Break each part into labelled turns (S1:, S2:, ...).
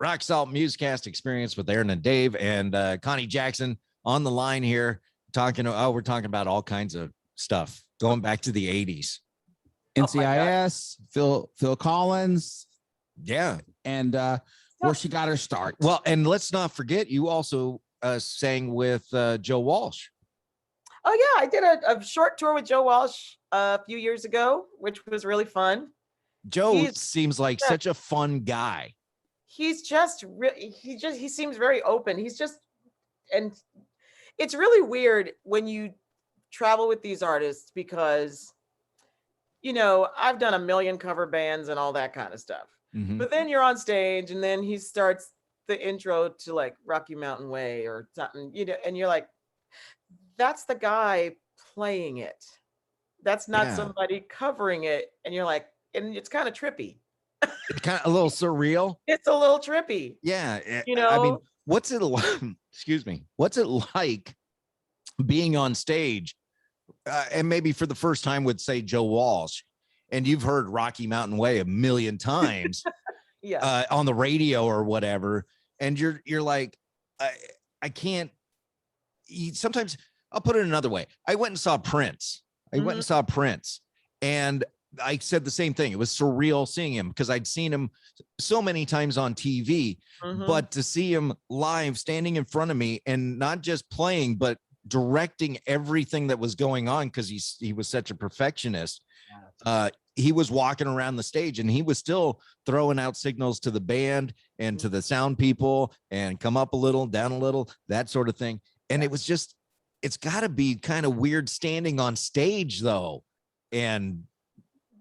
S1: Rock Salt Musecast Experience with Aaron and Dave and Connie Jackson on the line here we're talking about all kinds of stuff going back to the 80s.
S2: NCIS, Phil Collins.
S1: Yeah.
S2: And where she got her start.
S1: Well, and let's not forget, you also sang with Joe Walsh.
S3: Oh, yeah. I did a short tour with Joe Walsh a few years ago, which was really fun.
S1: Joe seems like such a fun guy.
S3: He's just he seems very open. And it's really weird when you travel with these artists because, I've done a million cover bands and all that kind of stuff. Mm-hmm. But then you're on stage and then he starts the intro to like Rocky Mountain Way or something, and you're like, that's the guy playing it. That's not somebody covering it. And you're like, and it's kind of trippy.
S1: It's kind of a little surreal.
S3: It's a little trippy.
S1: Yeah. I mean, what's it like? Excuse me. What's it like being on stage and maybe for the first time with, say, Joe Walsh, and you've heard Rocky Mountain Way a million times on the radio or whatever. And you're like, I can't. Sometimes I'll put it another way. I went and saw Prince. And I said the same thing. It was surreal seeing him because I'd seen him so many times on TV, but to see him live standing in front of me and not just playing, but directing everything that was going on because he was such a perfectionist. He was walking around the stage and he was still throwing out signals to the band and to the sound people and come up a little, down a little, that sort of thing. And it was just, it's got to be kind of weird standing on stage though. And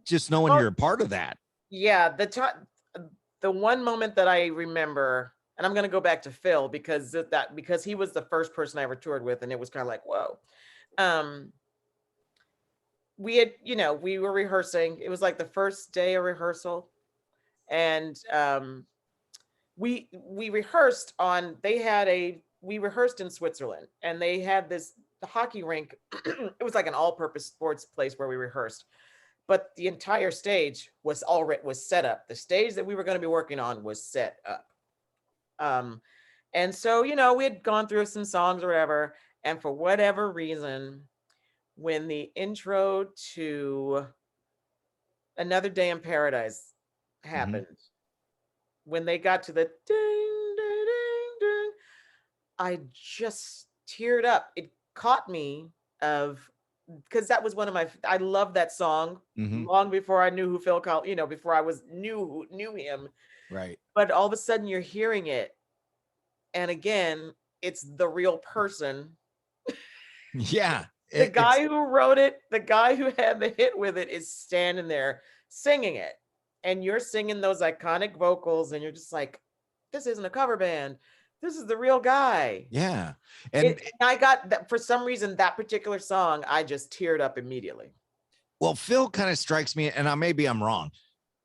S1: just knowing you're a part of that. Yeah.
S3: The one moment that I remember, and I'm going to go back to Phil because he was the first person I ever toured with. And it was kind of like, whoa. We were rehearsing. It was like the first day of rehearsal. And we rehearsed we rehearsed in Switzerland and they had the hockey rink. It was like an all-purpose sports place where we rehearsed, but the entire stage was set up. The stage that we were going to be working on was set up. And so, we had gone through some songs or whatever. And for whatever reason, when the intro to Another Day in Paradise happened, when they got to the ding, ding, ding, ding, I just teared up. It caught me because that was I love that song long before I knew who Phil Collins, before I knew him.
S1: Right.
S3: But all of a sudden you're hearing it. And again, it's the real person.
S1: Yeah.
S3: The guy who wrote it, the guy who had the hit with it is standing there singing it. And you're singing those iconic vocals and you're just like, this isn't a cover band. This is the real guy.
S1: Yeah.
S3: And I got that for some reason, that particular song, I just teared up immediately.
S1: Well, Phil kind of strikes me, and maybe I'm wrong,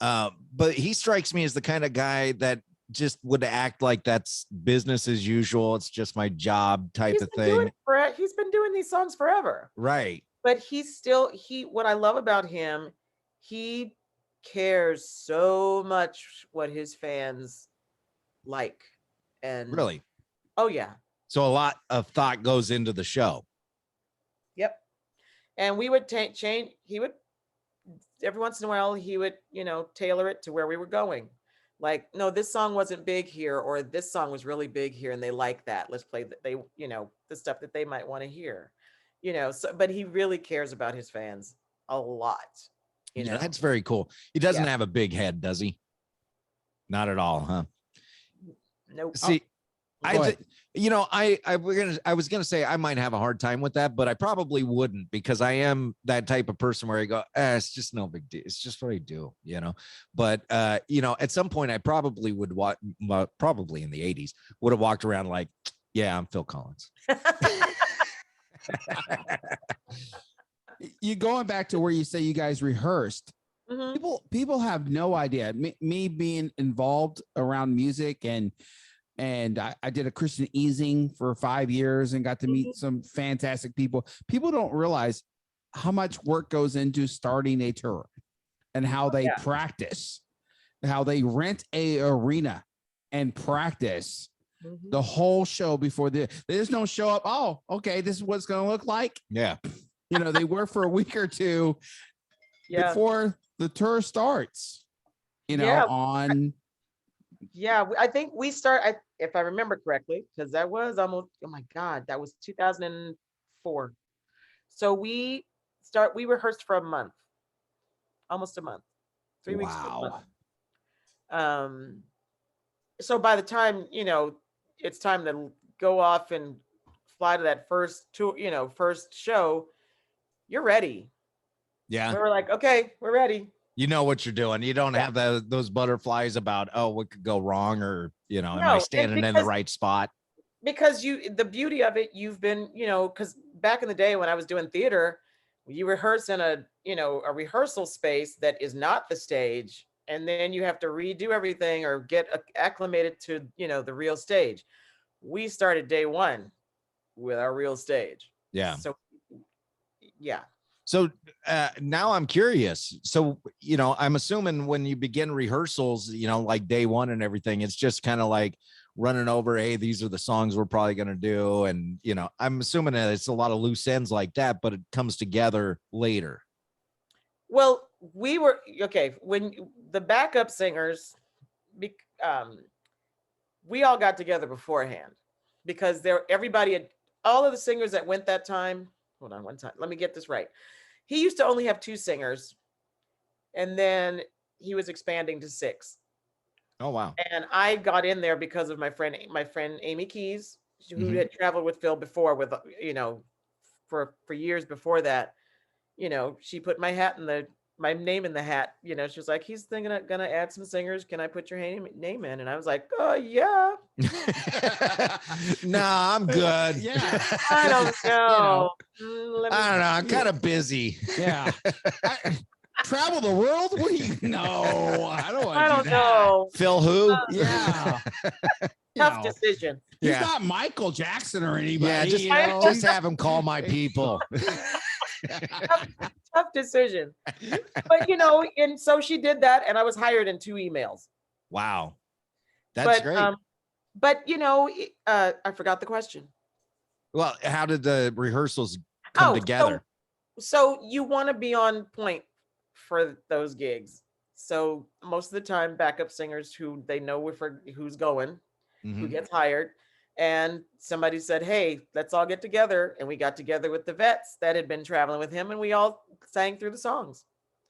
S1: but he strikes me as the kind of guy that just would act like that's business as usual. It's just my job type of thing.
S3: He's been doing these songs forever.
S1: Right.
S3: But what I love about him, he cares so much what his fans like. And
S1: really?
S3: Oh, yeah.
S1: So a lot of thought goes into the show.
S3: Yep. And we would change. He would, every once in a while, he would, tailor it to where we were going. Like, no, this song wasn't big here, or this song was really big here, and they like that. Let's play the stuff that they might want to hear, So, but he really cares about his fans a lot.
S1: Yeah, that's very cool. He doesn't have a big head, does he? Not at all, huh?
S3: Nope.
S1: See, I was gonna say I might have a hard time with that, but I probably wouldn't because I am that type of person where I go, it's just no big deal. It's just what I do, But at some point I probably would probably in the 80s would have walked around like, yeah, I'm Phil Collins.
S2: You going back to where you say you guys rehearsed. People have no idea. Me being involved around music and I did a Christian easing for 5 years and got to meet some fantastic people. People don't realize how much work goes into starting a tour and how they practice, how they rent a arena and practice
S3: Mhm.
S2: the whole show before they just don't show up. Oh, okay, this is what it's going to look like.
S1: Yeah.
S2: You know, they work for a week or two
S3: Yeah.
S2: before the tour starts, you know,
S3: Yeah.
S2: on.
S3: Yeah, I think we start, if I remember correctly, because that was almost, oh my God, that was 2004. So we rehearsed for a month, almost a month, 3 weeks to a month.
S2: Wow.
S3: So by the time, it's time to go off and fly to that first tour, first show, you're ready.
S1: Yeah.
S3: We were like, okay, we're ready.
S1: You know what you're doing. You don't have those butterflies about, oh, what could go wrong, or, am I standing in the right spot?
S3: Because the beauty of it, you've been, because back in the day when I was doing theater, you rehearse in a rehearsal space that is not the stage, and then you have to redo everything or get acclimated to, the real stage. We started day one with our real stage.
S1: Yeah.
S3: So, yeah.
S1: So now I'm curious. So, I'm assuming when you begin rehearsals, like day one and everything, it's just kind of like running over, hey, these are the songs we're probably going to do. And, I'm assuming that it's a lot of loose ends like that, but it comes together later.
S3: Well, we were, okay, when the backup singers, we all got together beforehand because all of the singers that went that time, hold on one time, let me get this right. He used to only have 2 singers, and then he was expanding to 6.
S1: Oh, wow.
S3: And I got in there because of my friend Amy Keys, who had traveled with Phil before, with, for years before that. She put my name in the hat. She was like, he's gonna add some singers. Can I put your name in? And I was like, oh yeah.
S1: Nah, I'm good.
S2: Yeah.
S3: I don't know.
S1: I don't know. I'm kind of busy.
S2: Yeah. Travel the world? What do you know? I don't want to
S3: I
S2: do
S3: don't
S2: that.
S3: know.
S1: Phil who?
S2: Yeah.
S3: Tough decision.
S2: He's not Michael Jackson or anybody.
S1: Yeah, just have him call my people.
S3: Tough decision. But and so she did that, and I was hired in 2 emails.
S1: Wow. That's great.
S3: But I forgot the question.
S1: Well, how did the rehearsals come together?
S3: So you want to be on point for those gigs. So most of the time, backup singers who they know who's going, who gets hired, and somebody said, hey, let's all get together. And we got together with the vets that had been traveling with him, and we all sang through the songs.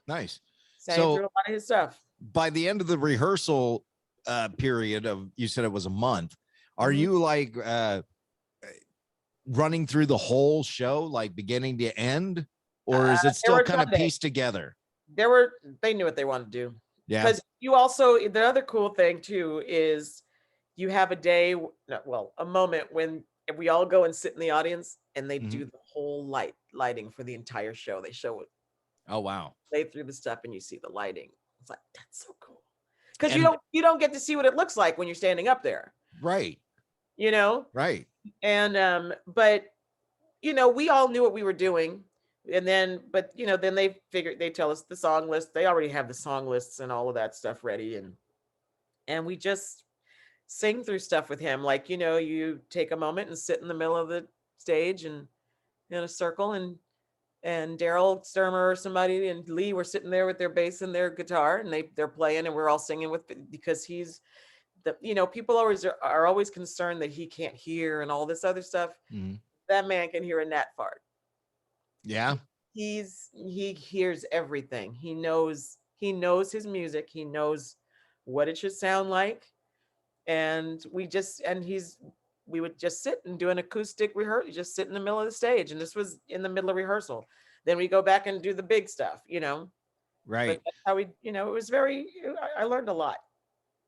S1: Nice.
S3: Sang through a lot of his stuff.
S1: By the end of the rehearsal period of, you said it was a month, are you like running through the whole show, like beginning to end, or is it still kind of pieced together?
S3: They knew what they wanted to do.
S1: Yeah.
S3: Because you also, the other cool thing too is you have a moment when we all go and sit in the audience, and they do the whole lighting for the entire show. They show it.
S1: Oh, wow.
S3: Play through the stuff and you see the lighting. It's like, that's so cool. Because you don't get to see what it looks like when you're standing up there.
S1: Right.
S3: Right. And but we all knew what we were doing. And then then they tell us the song list. They already have the song lists and all of that stuff ready, and we just sing through stuff with him. Like, you take a moment and sit in the middle of the stage and in a circle, and Daryl Sturmer or somebody and Lee were sitting there with their bass and their guitar, and they're playing, and we're all singing because he's people are always concerned that he can't hear and all this other stuff. That man can hear a gnat fart.
S1: Yeah.
S3: He hears everything. He knows his music. He knows what it should sound like. And we would just sit and do an acoustic rehearsal, just sit in the middle of the stage. And this was in the middle of rehearsal. Then we go back and do the big stuff,
S1: Right.
S3: But that's how it was I learned a lot.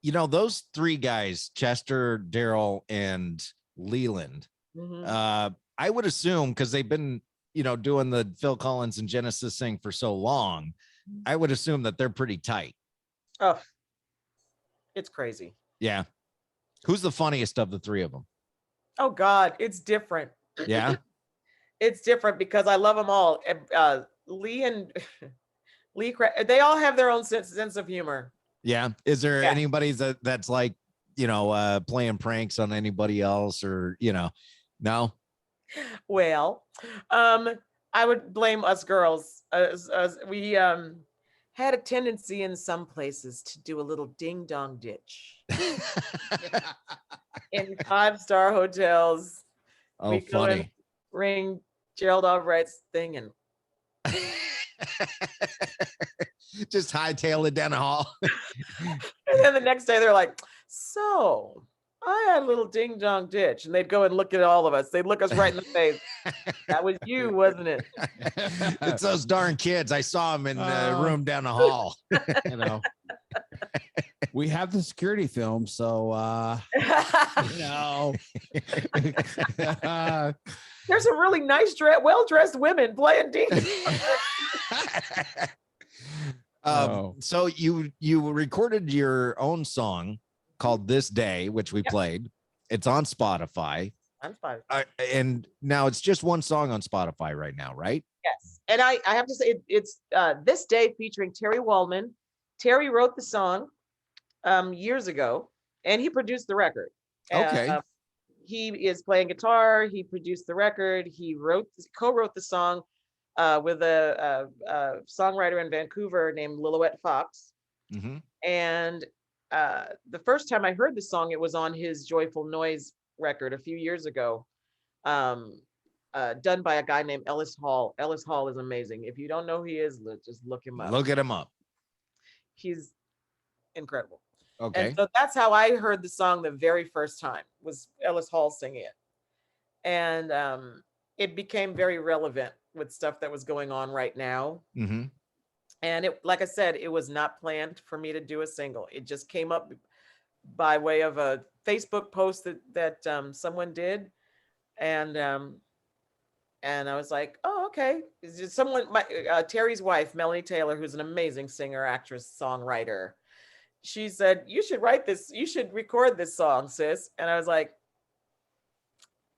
S1: Those 3 guys, Chester, Daryl, and Leland, I would assume, because they've been, doing the Phil Collins and Genesis thing for so long, I would assume that they're pretty tight.
S3: Oh, it's crazy.
S1: Yeah. Who's the funniest of the 3 of them?
S3: Oh God, it's different.
S1: Yeah.
S3: It's different because I love them all. Lee, they all have their own sense of humor.
S1: Yeah. Is there anybody that's like playing pranks on anybody else or, no.
S3: Well, I would blame us girls. As we had a tendency in some places to do a little ding dong ditch in 5-star hotels.
S1: Oh,
S3: We go and
S1: funny.
S3: ring Gerald Albright's thing and
S1: Just hightail it down the hall.
S3: and then the next day they're like, so I had a little ding dong ditch. And they'd go and look at all of us. They'd look us right in the face. That was you, wasn't it?
S1: It's those darn kids. I saw them in the room down the hall.
S2: We have the security film, so
S3: there's some really nice, well-dressed women playing ding.
S1: So you recorded your own song called "This Day," which we played. It's on Spotify.
S3: I'm fine.
S1: And now it's just one song on Spotify right now, right?
S3: Yes. And I have to say it's This Day featuring Terry Waldman. Terry wrote the song years ago, and he produced the record.
S1: Okay.
S3: He is playing guitar. He produced the record. He co-wrote the song with a songwriter in Vancouver named Lillowette Fox.
S1: Mm-hmm.
S3: And the first time I heard the song, it was on his Joyful Noise record a few years ago, done by a guy named Ellis Hall. Ellis Hall is amazing. If you don't know who he is, just look him up.
S1: Look at him up.
S3: He's incredible.
S1: Okay.
S3: And so that's how I heard the song the very first time, was Ellis Hall singing it. And it became very relevant with stuff that was going on right now.
S1: Mm-hmm.
S3: And it, like I said, it was not planned for me to do a single. It just came up by way of a Facebook post that someone did. And I was like, oh, okay. It's just someone, Terry's wife, Melanie Taylor, who's an amazing singer, actress, songwriter. She said, you should write this, you should record this song, sis. And I was like,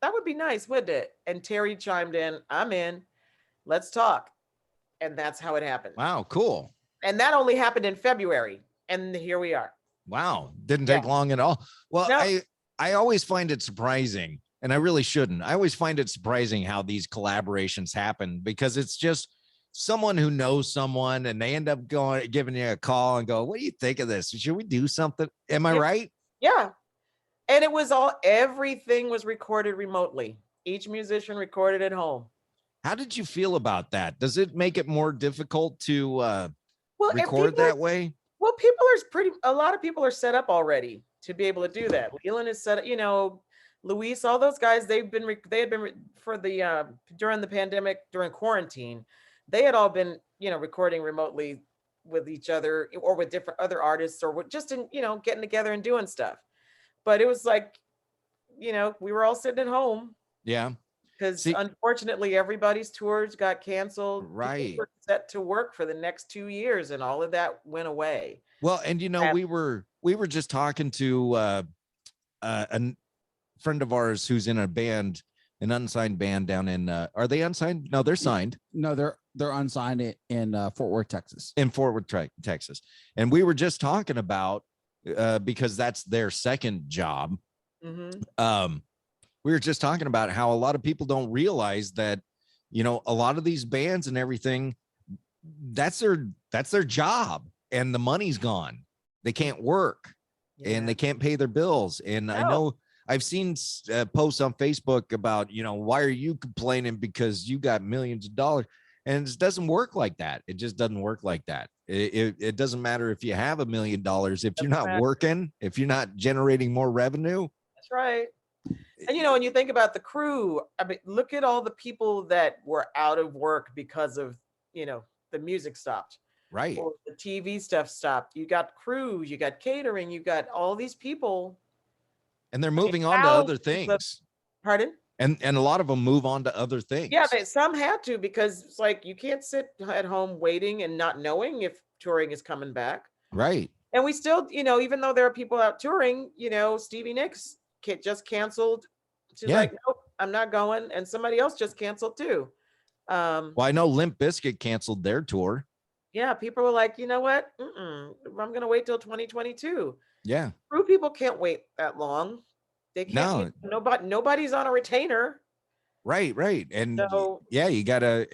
S3: that would be nice, wouldn't it? And Terry chimed in, I'm in, let's talk. And that's how it happened.
S1: Wow, cool.
S3: And that only happened in February. And here we are.
S1: Wow. Didn't take long at all. Well, no. I always find it surprising, and I really shouldn't. I always find it surprising how these collaborations happen, because it's just someone who knows someone and they end up giving you a call and go, what do you think of this? Should we do something? Am I right?
S3: Yeah. And it was everything was recorded remotely. Each musician recorded at home.
S1: How did you feel about that? Does it make it more difficult to record that way?
S3: Well, a lot of people are set up already to be able to do that. Leland is set up, Luis, all those guys, they had been for the during the pandemic, during quarantine, they had all been, recording remotely with each other or with different other artists, or just in, getting together and doing stuff. But it was like, we were all sitting at home.
S1: Yeah.
S3: Because unfortunately, everybody's tours got canceled.
S1: Right.
S3: People were set to work for the next 2 years, and all of that went away.
S1: Well, and we were just talking to a friend of ours who's in a band, an unsigned band down in. Are they unsigned? No, they're signed.
S2: No, they're unsigned in Fort Worth, Texas.
S1: In Fort Worth, Texas, and we were just talking about because that's their second job.
S3: Mm-hmm.
S1: We were just talking about how a lot of people don't realize that, a lot of these bands and everything, that's their job, and the money's gone. They can't work, and they can't pay their bills. And no. I know I've seen posts on Facebook about, why are you complaining because you got millions of dollars? And it doesn't work like that. It just doesn't work like that. It doesn't matter if you have $1 million. If you're not working, if you're not generating more revenue.
S3: That's right. And, when you think about the crew, I mean, look at all the people that were out of work because of, the music stopped.
S1: Right.
S3: Or the TV stuff stopped. You got crews, you got catering, you got all these people.
S1: And they're moving on to other things.
S3: Pardon?
S1: And a lot of them move on to other things.
S3: Yeah, some had to, because it's like you can't sit at home waiting and not knowing if touring is coming back.
S1: Right.
S3: And we still, even though there are people out touring, Stevie Nicks just canceled. She's like, nope, I'm not going. And somebody else just canceled too.
S1: Well, I know Limp Bizkit canceled their tour.
S3: Yeah, people were like, you know what? I'm going to wait till 2022.
S1: Yeah.
S3: Crew people can't wait that long. They can't.
S1: No.
S3: Nobody's on a retainer.
S1: Right. And
S3: So
S1: yeah, you gotta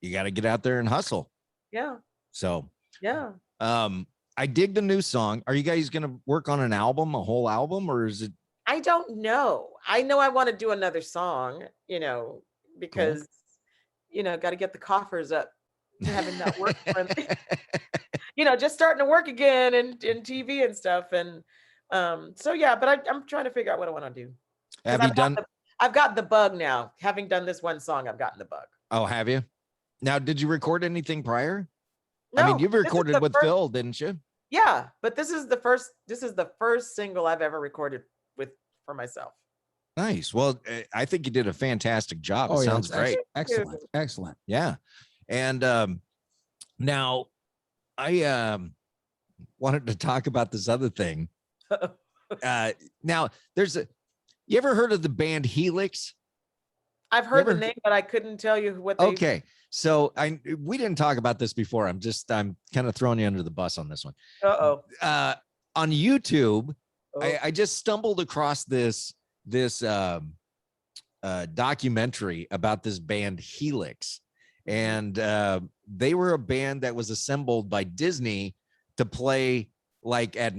S1: get out there and hustle.
S3: yeah.
S1: So
S3: Yeah.
S1: I dig the new song. Are you guys gonna work on an album, a whole album, or is it?
S3: I don't know. I know I want to do another song, because got to get the coffers up to having that work for me. Just starting to work again in TV and stuff. And so yeah, but I'm trying to figure out what I want to do.
S1: Have you done?
S3: I've got the bug now. Having done this one song, I've gotten the bug.
S1: Oh, have you? Now, did you record anything prior?
S3: No,
S1: I mean, you've recorded with Phil, didn't you?
S3: Yeah, but this is the first single I've ever recorded for myself.
S1: Nice. Well, I think you did a fantastic job. It sounds great.
S2: Excellent.
S1: Yeah. And now I wanted to talk about this other thing. Now you ever heard of the band Helix?
S3: I've heard the name, but I couldn't tell you what they.
S1: Okay. So we didn't talk about this before. I'm kind of throwing you under the bus on this one. On YouTube, I just stumbled across this documentary about this band Helix, and they were a band that was assembled by Disney to play like at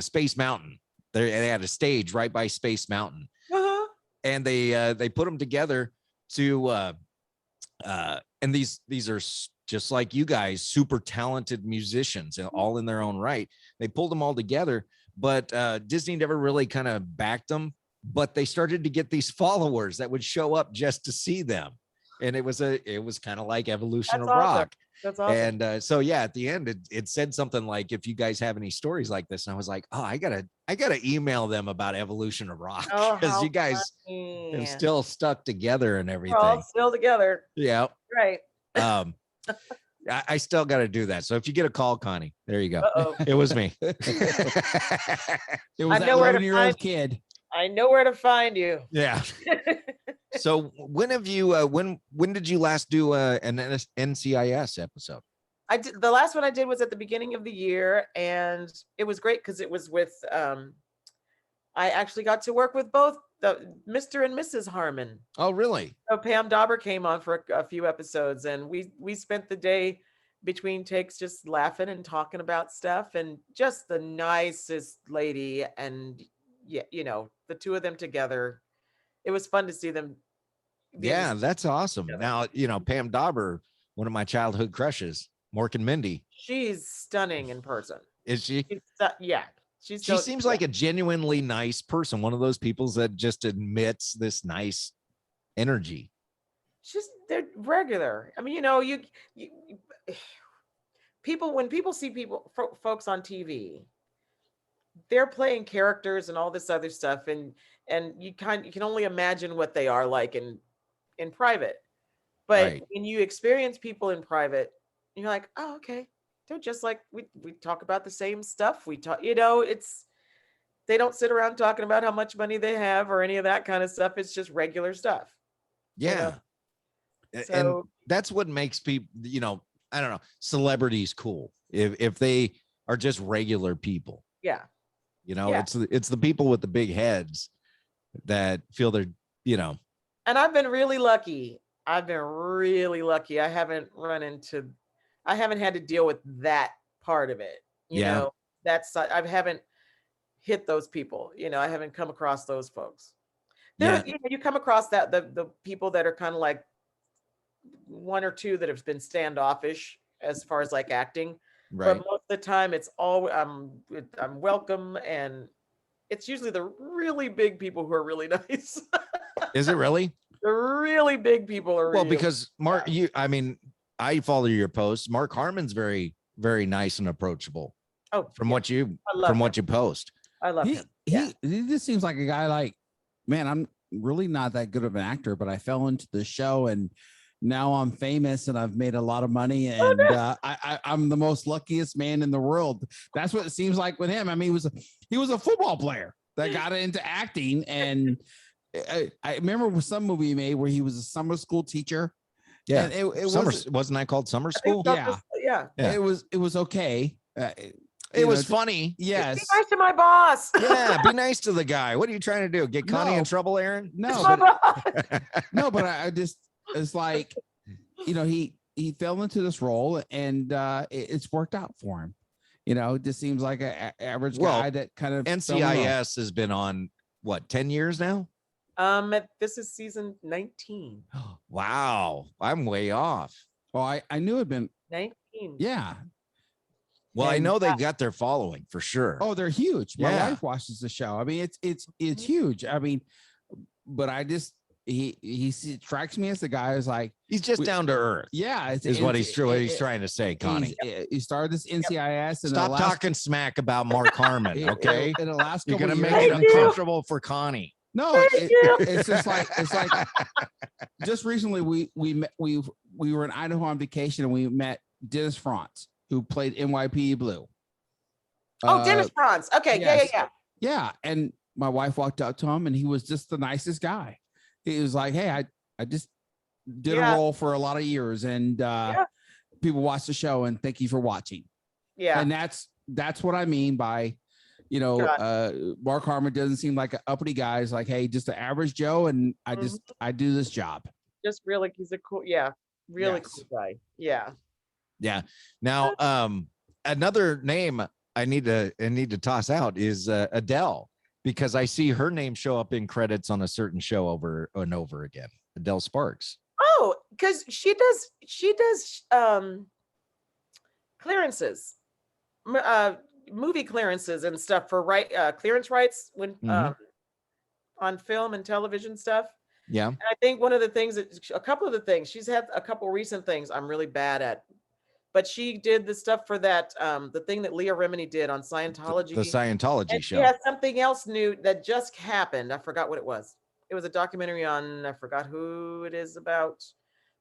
S1: Space Mountain. They had a stage right by Space Mountain, and they put them together to and these are just like you guys, super talented musicians, and all in their own right. They pulled them all together, but Disney never really kind of backed them. But they started to get these followers that would show up just to see them, and it was kind of like Evolution of Rock.
S3: That's awesome.
S1: And so yeah, at the end it said something like, if you guys have any stories like this, and I was like, oh, I gotta email them about Evolution of Rock, because you guys have still stuck together and everything.
S3: We're all still together.
S1: Yeah.
S3: Right.
S1: I still got to do that. So if you get a call, Connie, there you go. It was me.
S2: It was that 11-year-old kid.
S3: I know where to find you.
S1: Yeah. So when have you? When did you last do an NCIS episode?
S3: I did. The last one I did was at the beginning of the year, and it was great because it was with. I actually got to work with both the Mr. and Mrs. Harmon.
S1: Oh, really?
S3: So Pam Dauber came on for a few episodes, and we spent the day between takes just laughing and talking about stuff, and just the nicest lady. And yeah, the two of them together, it was fun to see them.
S1: Yeah, that's awesome. Together. Now, Pam Dauber, one of my childhood crushes, Mork and Mindy.
S3: She's stunning in person.
S1: Is she?
S3: Yeah. She
S1: seems like a genuinely nice person. One of those people that just admits this nice energy.
S3: They're regular. I mean, when people see folks on TV, they're playing characters and all this other stuff, and you can only imagine what they are like in private. But when you experience people in private, you're like, oh, okay. They're just like, we talk about the same stuff. We talk, they don't sit around talking about how much money they have or any of that kind of stuff. It's just regular stuff.
S1: Yeah. So, and that's what makes people, I don't know, celebrities cool. If they are just regular people.
S3: Yeah.
S1: It's the people with the big heads that feel they're,
S3: And I've been really lucky. I haven't had to deal with that part of it. I haven't hit those people. I haven't come across those folks. You come across the people that are kind of like one or two that have been standoffish as far as like acting. Right. But most of the time it's all I'm welcome, and it's usually the really big people who are really nice.
S1: Is it really?
S3: The really big people are really,
S1: because Mark, I follow your posts. Mark Harmon's very, very nice and approachable.
S3: Oh,
S1: from what you post.
S3: I love him.
S2: He just seems like a guy like, man, I'm really not that good of an actor, but I fell into the show and now I'm famous and I've made a lot of money, and I'm the most luckiest man in the world. That's what it seems like with him. I mean, he was a football player that got into acting, and I remember with some movie he made where he was a summer school teacher.
S1: Yeah, and wasn't that called Summer School?
S3: Yeah.
S2: It was okay.
S1: It was funny.
S2: Yes.
S3: Be nice to my boss.
S1: Yeah, be nice to the guy. What are you trying to do? Get Connie in
S2: No.
S1: trouble, Aaron?
S2: No,
S3: My
S2: but,
S3: boss.
S2: no, but I just, it's like, he fell into this role and it's worked out for him. It just seems like an average guy that kind of
S1: NCIS has been on what, 10 years now?
S3: This is season 19.
S1: Wow, I'm way off.
S2: Well, I knew it'd been
S3: 19.
S2: yeah.
S1: Well, I know they got their following for sure.
S2: Oh, they're huge. My
S1: Yeah.
S2: wife watches the show. I mean, it's huge. I mean, but I just he strikes me as the guy who's like
S1: He's just down to earth.
S2: yeah,
S1: Is what he's trying to say, Connie.
S2: He started this NCIS and
S1: Stop talking smack about Mark Harmon, okay?
S2: In the last
S1: You're
S2: couple
S1: gonna
S2: of
S1: make
S2: years,
S1: it
S3: Thank you.
S1: uncomfortable for Connie.
S2: No, it's just like just recently we were in Idaho on vacation and we met Dennis Franz, who played NYPD Blue.
S3: Oh, Dennis Franz. Okay,
S2: yes.
S3: yeah.
S2: And my wife walked up to him and he was just the nicest guy. He was like, "Hey, I just did a role for a lot of years and people watch the show and thank you for watching."
S3: Yeah.
S2: And that's what I mean by Mark Harmon doesn't seem like an uppity guy. He's like, hey, just an average Joe, and I do this job.
S3: Just really, he's a cool, really cool guy. Yeah.
S1: Yeah. Now, another name I need to toss out is Adele, because I see her name show up in credits on a certain show over and over again. Adele Sparks.
S3: Oh, because she does clearances, movie clearances and stuff for clearance rights when on film and television stuff.
S1: Yeah.
S3: And I think a couple of the things she's had a couple recent things I'm really bad at, but she did the stuff for that the thing that Leah Remini did on Scientology.
S1: The Scientology
S3: and
S1: show.
S3: She has something else new that just happened. I forgot what it was. It was a documentary on, I forgot who it is about,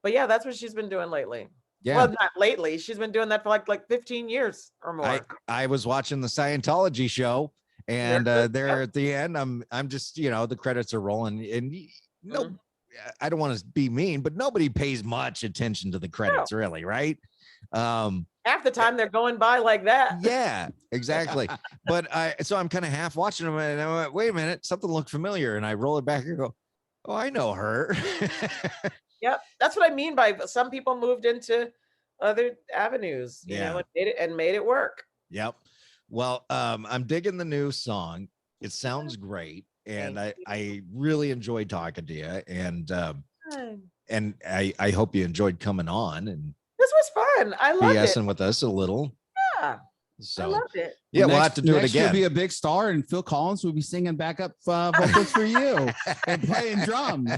S3: but yeah, that's what she's been doing lately.
S1: Yeah.
S3: Well, not lately. She's been doing that for like 15 years or more.
S1: I was watching the Scientology show, and there at the end, I'm just, the credits are rolling, and I don't want to be mean, but nobody pays much attention to the credits, really, right?
S3: Half the time they're going by like that.
S1: Yeah, exactly. But so I'm kind of half watching them, and I went, wait a minute, something looked familiar, and I roll it back and go, oh, I know her.
S3: Yep, that's what I mean by some people moved into other avenues, you know, and made it work.
S1: Yep. Well, I'm digging the new song. It sounds great, and I really enjoyed talking to you, and I hope you enjoyed coming on, and
S3: this was fun. I loved it.
S1: BSing with us a little.
S3: Yeah,
S1: so
S3: I loved it.
S1: Yeah, we'll have to do it again.
S2: You'll be a big star, and Phil Collins will be singing backup vocals for you and playing drums.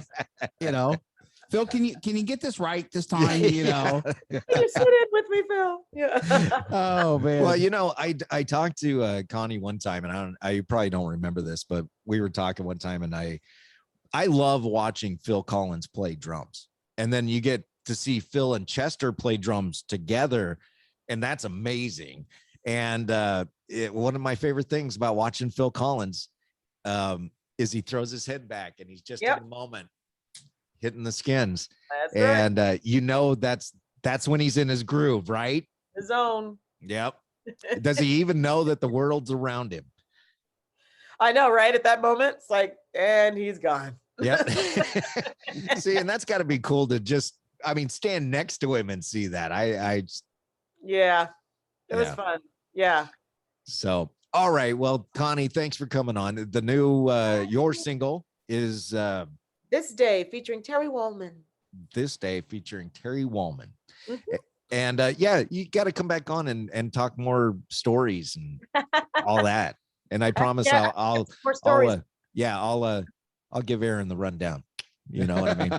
S2: Phil, can you get this right this time?
S3: Can you sit in with me, Phil? Yeah.
S2: Oh man.
S1: Well, I talked to Connie one time, and I probably don't remember this, but we were talking one time, and I love watching Phil Collins play drums, and then you get to see Phil and Chester play drums together, and that's amazing. And one of my favorite things about watching Phil Collins is he throws his head back, and he's just in the moment, hitting the skins.
S3: That's
S1: and
S3: right.
S1: That's when he's in his groove, right?
S3: His own.
S1: Yep. Does he even know that the world's around him?
S3: I know, right? At that moment, it's like, and he's gone.
S1: Yep. See, and that's got to be cool to stand next to him and see that. It was fun. Yeah. So, all right. Well, Connie, thanks for coming on. The new your single is
S3: This Day featuring Terry Wollman.
S1: This Day featuring Terry Wollman.
S3: Mm-hmm.
S1: And you got to come back on and talk more stories and all that. And I promise I'll
S3: more stories.
S1: I'll give Aaron the rundown. You know what I mean?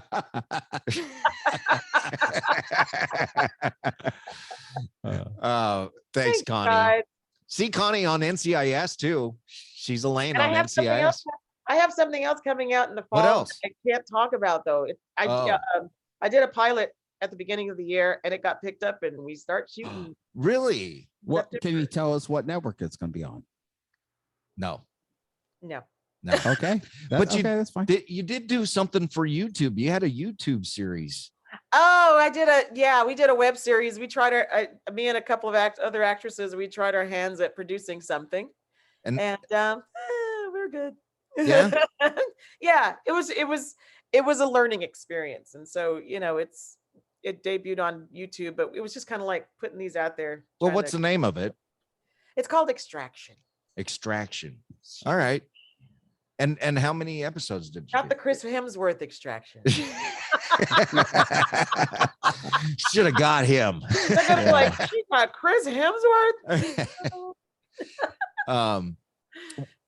S1: Thanks, Connie.
S3: Guys.
S1: See Connie on NCIS too. She's Elaine on NCIS.
S3: I have something else coming out in the fall.
S1: What else?
S3: I can't talk about though. I did a pilot at the beginning of the year, and it got picked up, and we start shooting.
S1: Really?
S2: What can you tell us? What network it's going to be on?
S1: No.
S2: Okay,
S1: but
S2: that's fine.
S1: You did do something for YouTube. You had a YouTube series.
S3: Oh, we did a web series. We tried me and a couple of other actresses, we tried our hands at producing something.
S1: And
S3: We're good.
S1: Yeah?
S3: Yeah, it was a learning experience. And so, it debuted on YouTube, but it was just kind of like putting these out there.
S1: Well, what's the name of it?
S3: It's called Extraction.
S1: Extraction. All right. And how many episodes did you
S3: Not
S1: do?
S3: the Chris Hemsworth Extraction.
S1: Should have got him.
S3: They're gonna be like, she got Chris Hemsworth.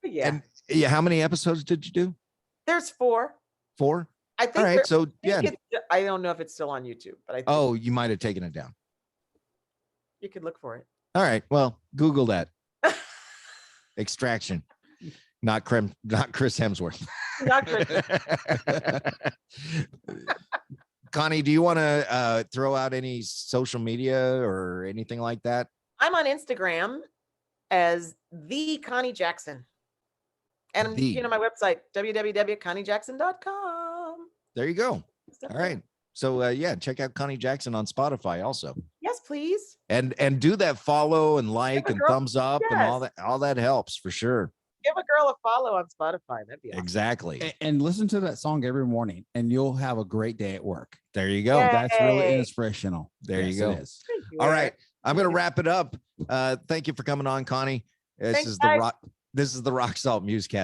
S3: Yeah.
S1: And yeah, how many episodes did you do?
S3: There's 4.
S1: 4?
S3: I think.
S1: All right. So
S3: I don't know if it's still on YouTube, but I think
S1: oh, you might have taken it down.
S3: you could look for it.
S1: All right. Well, Google that. Extraction. Not Chris Hemsworth.
S3: Not Chris.
S1: Connie, do you want to throw out any social media or anything like that?
S3: I'm on Instagram as the Connie Jackson. And my website, www.conniejackson.com.
S1: There you go. All right. So yeah, check out Connie Jackson on Spotify also.
S3: Yes, please.
S1: And do that follow and like and thumbs up and all that helps for sure.
S3: Give a girl a follow on Spotify. That'd be awesome.
S1: Exactly.
S2: And listen to that song every morning and you'll have a great day at work.
S1: There you go.
S3: Yay.
S2: That's really inspirational.
S1: There
S2: Yes,
S1: you go.
S2: it is.
S3: Thank you,
S1: All
S3: Eric.
S1: right. I'm going to wrap it up. Thank you for coming on, Connie. This
S3: Thanks,
S1: is
S3: guys.
S1: the Rock Salt Musecast.